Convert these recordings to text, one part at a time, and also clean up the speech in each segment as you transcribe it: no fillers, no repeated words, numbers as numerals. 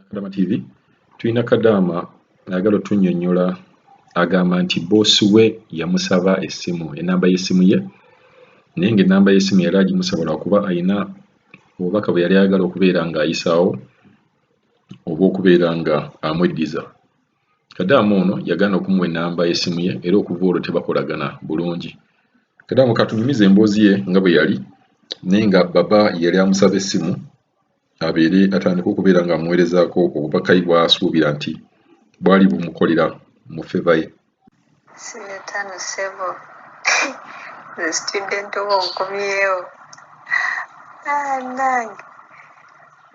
Kadaama TV tulina Kadaama ayagala otunnyonnyola agamba nti boosi we yamusaba essimu ennamba y'essimu ye naye ng'ennamba y'essimu yali agimusaba lwakuba ayina obubaka bwe yali ayagala okubeera ng'ayisaawo oba okubeera nga amweddiza. Kadaama ono yagaana okumuwa ennamba y'essimu ye era okuva olwo tebakolagana bulungi. Kadaama katunyumize emboozi ye nga bwe yali naye nga baba yali amusaba essimu abeere atandika okubeera ng'amuweerezaako obubaka bw'asuubira nti bwali bumukolera mu feva ye. Sinetano Sebo, the student wonkomyewo nange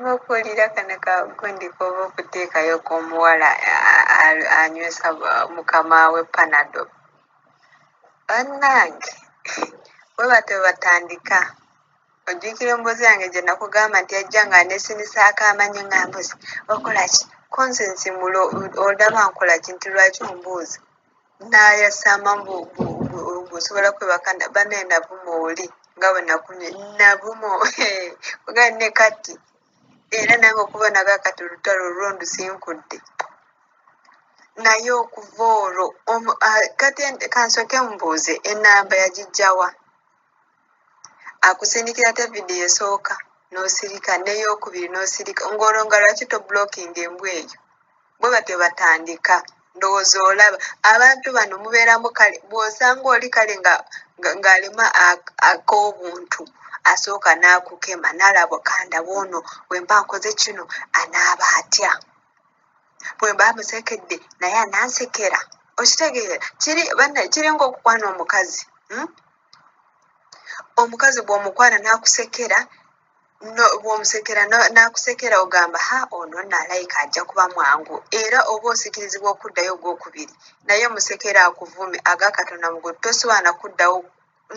bakulira kano kagundika oba okuteekayo k'omuwala anywesa mukama we panado bannange bwe batyo batandika. Ojjukira emboozi yange gye nakugamba nti ajja nga neesinisaako amanyi nga mbuzi okola ki konsensimulo olaba nkola ki nti lwaki ombuuzi naayasama osobola kwebaka banaye navuma oli nga bwe nakumye navuma oga ne kati era nange okubonaga kati olutalo olwondusinkudde naye okuva olwo kati kansooke mubuuze ennamba yagijjawa akusindikira te vidiyo esooka n'osirika n'eyokubiri n'osirika ng'olwo nga lwaki tobulookinga embwa eyo bwe batyo batandika ndowooza olaba abantu bano mubeeramu kale bw'osanga oli kale ng'alima ak'obuntu asooka n'akukema n'alaba kanda bwono bwe mba nkoze kino anaaba atya bwe mba musekedde naye anansekera okitegeera kiri ng'okukwana omukazi omukazi bw'omukwana n'akusekera bw'omusekera n'akusekera ogamba ono naalayika ajja kuba mwangu era oba osikirizibwa okuddayo ogwokubiri naye musekera akuvume agakatona mugo tosobola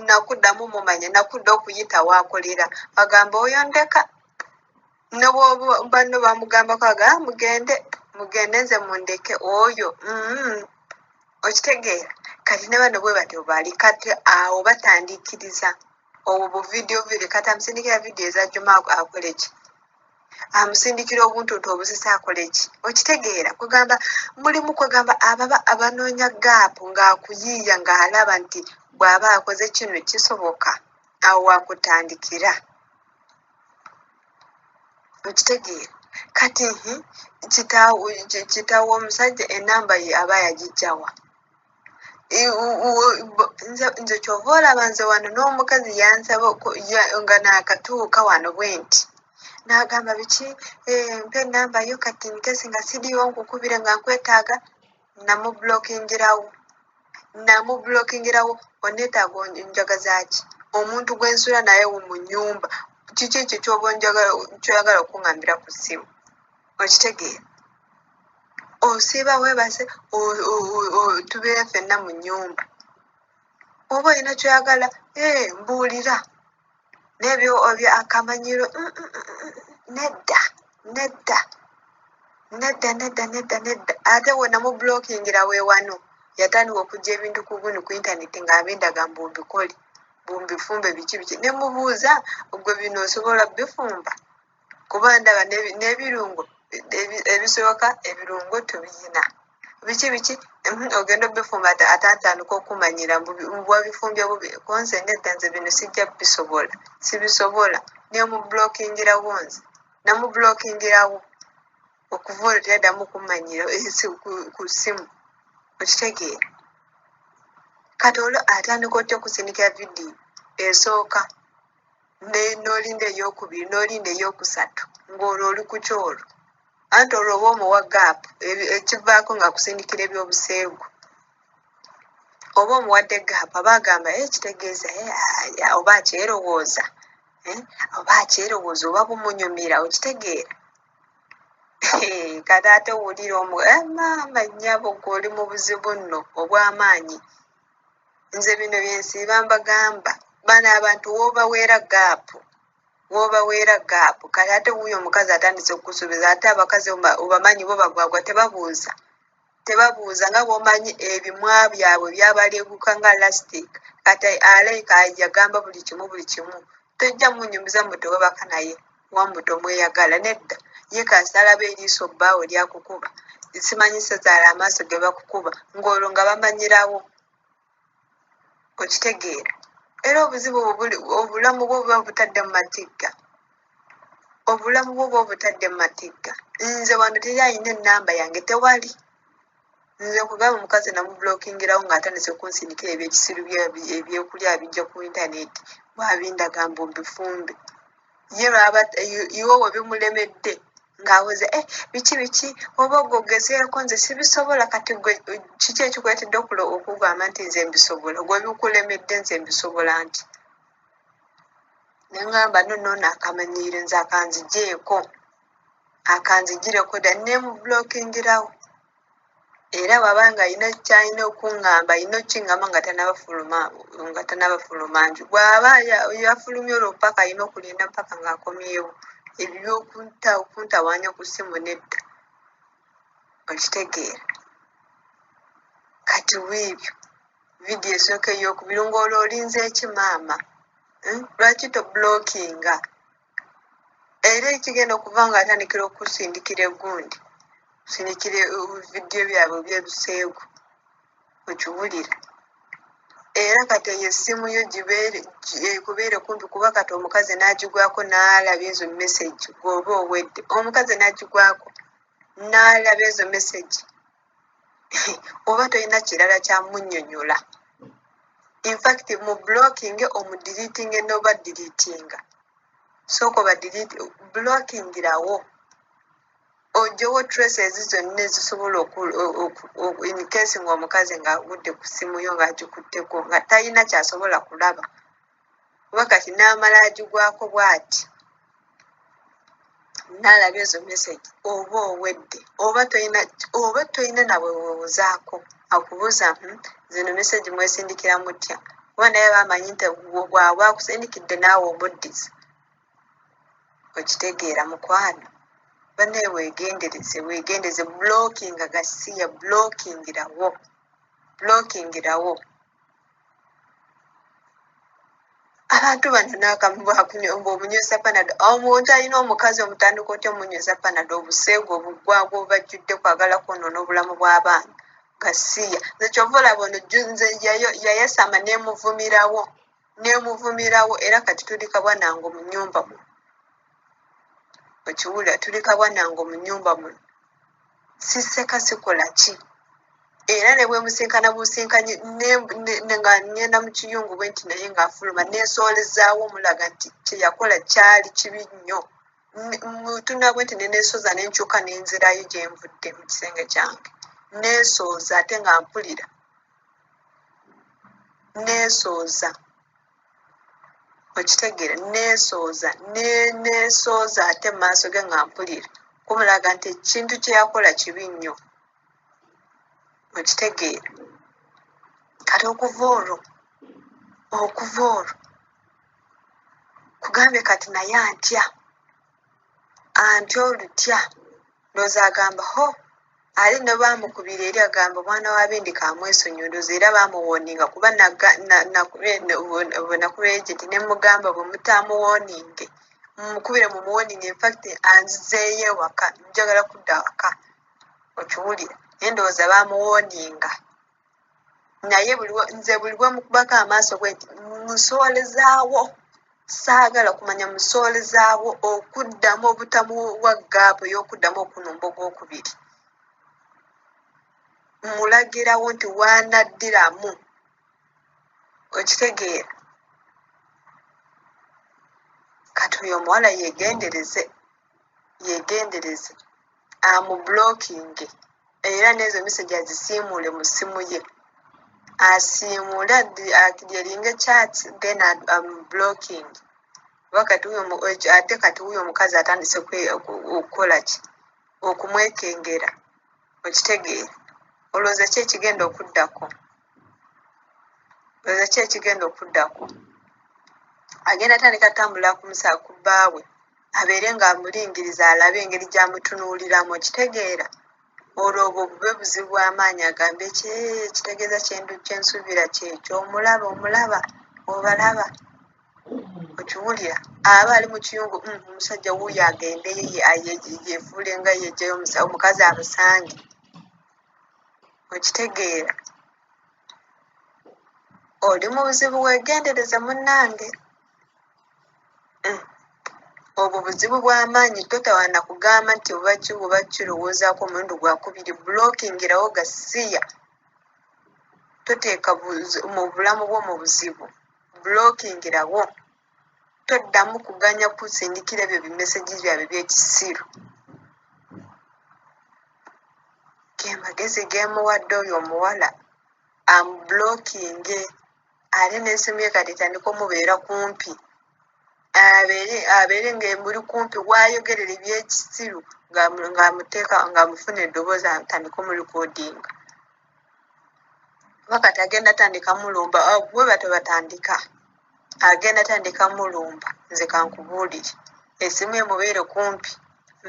nakuddamu mumanya nakudda okuyita waakolera agamba oyo ndeka ne banno bamugambako aga mugende nze mundeke oyo okitegeera kati ne bano bwe batyo bali kati awo batandikiriza obwo buvidiyo kati amusindikira vidiyo ezajjuma akole ki amusindikira obuntuntu obusisa akole ki okitegeera kugamba mulimu kwegamba ababa abanoonya gaapu ng'akuyiiya ng'alaba nti bw'aba akoze kino kisoboka awo wakutandikira okitegeera kati kitaawo omusajja ennamba ye aba yagijjawa nze kyova olaba nze wano n'omukazi yansaba nga naakatuuka wano bwe nti n'agamba biki mpa ennamba yo kati nkesi nga siriiwo nkukubire nga nkwetaaga namubulokingirawo oneetaaga onjagaza ki omuntu gwe nsula naye mu nnyumba kiki ekyo kyoyagala okuŋŋambira ku ssimu okitegeera osiiba weebase tubeera ffenna mu nnyumba oba olina kyoyagala mbuulira n'ebyo akamanyiro nedda ate wenamubulokingira weewano yatandika okujja ebintu ku intaneti ng'abindaga mbumbikole bumbifumbe biki ne mubuuza gwe bino osobola bifumba kuba ndaba n'ebirungo ebisoboka ebirungo tubiyina biki ogenda obifumba atantandika okumanyira bwabifumbye konse nedda nze bino sijja bisobola sibisobola nemubulokingirawo nze namubulokingirawo okuva olwo teyaddamu kumanyira ku ssimu okitegeera kati olwo atandika otya okusindikira vidiyo esooka n'olinda eyokubiri n'olinda eyokusatu ng'olwo oli ku kyolwo anti olwo oba omuwa gaapu ekivaako ng'akusindikira ebyobuseegu oba omuwadde gaapu aba agamba kitegeeza oba akyerowooza oba bumunyumira okitegeera kati ate wulira maama nnyabo gweoli mu buzibu nno obw'amaanyi nze bino byensiiba mbagamba bano abantu woobaweera gaapu kati ate wuuyo omukazi atandise okukusuubiza ate abakazi obamanyi bo bagwagwa tebabuuza nga bw'omanyi ebimwa byabwe byabalyeguka nga lastic kati alayika yagamba buli kimu tojja munyumiza mbu tewebaka naye wambu tomweyagala nedda ye kasaalaba eriiso bbaawe lyakukuba simanyi sezaala amaaso ge bakukuba ng'olwo nga bamanyirawo okitegeera era obuzibu obulamu bwo buba butadde mu matigga obulamu bwo bwa butadde mu matigga nze wano teri alina ennamba yange tewali nze nkugamba omukazi namublokingirawo ng'atandise kunsindikira ebyekisiru ebyokulya bijja ku intaneti bwabindaga mbu bifumbe ye iwe webimulemedde ng'awoze biki oba ogwogezeeko nze sibisobola kati gwe kiki ekikuletedde okugamba nti nze mbisobola gwe bikulemedde nze mbisobola nti neŋŋamba nonoono akamanyiire nze akanzigyeko akanzigireko dda nemublokingirawo era wabanga alina kyalina okuŋŋamba alina okkiŋŋamba nga tanabafuluma nju bw'aba yafulumye olwo paka alina okulinda paka ng'akomyewo ebyo okuntawaanya ku ssimu nedda okitegeera kati wiibyo vidiyo esooka ey'okubiri ng'olwo olinze eki maama lwaki toblokinga era ekigenda okuva ng'atandikira okusindikira egundi sindikire vidiyo byabwe byebiseegu okiwulira era kati eyo essimu yo ekubeere kumpi kuba kati omukazi n'agigwako n'alaba ezo mesagi gwoba owedde omukazi n'agigwako n'alaba ezo mesagi oba tolina kirala kyamunnyonnyola infact mu blocking omudiriitinge n'oba diriitinga sooka oba blokingirawo oggyewo traces zonna ezisobola in case ng'omukazi ng'agudde ku ssimu yo ng'agikutteko nga talina kyasobola kulaba oba kati n'amala agigwako bw'ati n'alaba ezo message oba owedde oba tolina nawe weewozaako akubuuza zino message mwesindikira mutya oba naye bamanyi nti bw'aba akusindikidde naawe omuddiza okitegeera mukwano bannaye weegendereze blokinga gasiya blokingirawo abantu bano n'akamu omunywesa panado omuntu alina omukazi omutandika otya omunywesa panado obuseegu obugwagwa obubajjudde kwagala kwonoona obulamu bw'abaana gasiya nze kyova olaba ono nze yayesama neemuvumirawo era kati tuli kabwanango mu nnyumba muno okiwulira tuli kabwanango mu nnyumba muno siseka sikola ki era ne bwemusinkana businkanye nga ngenda mu kiyungu bwe nti naye ng'afuluma neesoolezaawo mulaga nti kyeyakola kyali kibi nnyo mutuna bwe nti neneesoza nenkyuka nenzirayo gye nvudde mu kisenge kyange neesooza ate nga mpulira neesooza okitegeera neesooza ate mu maaso ge nga mpulira kumulaga nti ekintu kye yakola kibi nnyo okitegeera kati okuva olwo kugambye kati naye antya olutya ndooza agamba ali ne baamukubira eri agamba omwana wa bindi kamwesonyiwa era baamuwooninga kuba nakubejenti ne mugamba bwe mutaamuwooninge mumukubire mu muwooninga infact anzizeeyo ewaka njagala kudda waka okiwulira naye ndowooza baamuwooninga naye nze buli lwemukubako amaaso bwe nti musoolezaawo saagala kumanya musoolezaawo okuddamu obutamuwa gaapu ey'okuddamu okunumba ogwokubiri mulagirawo nti waanaddiramu okitegeera kati oyo omuwala yeegendereze amublokinge era n'ezo meseji azisiimuule mu ssimu ye asiimuule lyeringa chat then blocking ate kati huyo omukazi atandise okukola ki okumwekengera okitegeera olowooza ki ekigenda okuddako agenda atandika atambula kumusaa ku bbaawe abeere ng'amulingiriza alabe engeri gy'amutunuuliramu okitegeera olwo obwo bube buzibu bw'amaanyi agambe ekitegeeza kyensuubira kyekyo omulaba obalaba okiwulira aba ali mu kiyungu omusajja wuuyo agendeyo yefuule nga yejjayo omukazi amusange okitegeera oli mu buzibu weegendereza munnange obwo buzibu bw'amaanyi totawana kugamba nti oba kirowoozaako omulundi gwakubiri bulokingirawo gasiya toteeka mu bulamu bwo mu buzibu bulokingirawo toddamu kuganya kusindikira ebyo bimesegi byabwe by'ekisiru ge magezi gemuwadde oyo omuwala amubulokinge ate n'essimu ye kati tandika omubeera kumpi abeere ng'emuli kumpi waayogerera ebyekisiru ng'amufuna eddoboozi atandika omurikodinga wakati agenda tandika mulumba bwe bato batandika agenda tandika mulumba nze kankubuulire essimu emubeere kumpi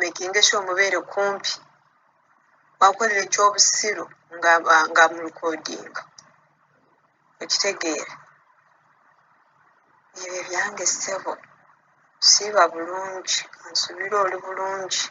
mekinga esho omubeere kumpi wakolera ekyobusiru ng'amurikodinga okitegeera ebyo byange ssebo siiba bulungi ansubira oli bulungi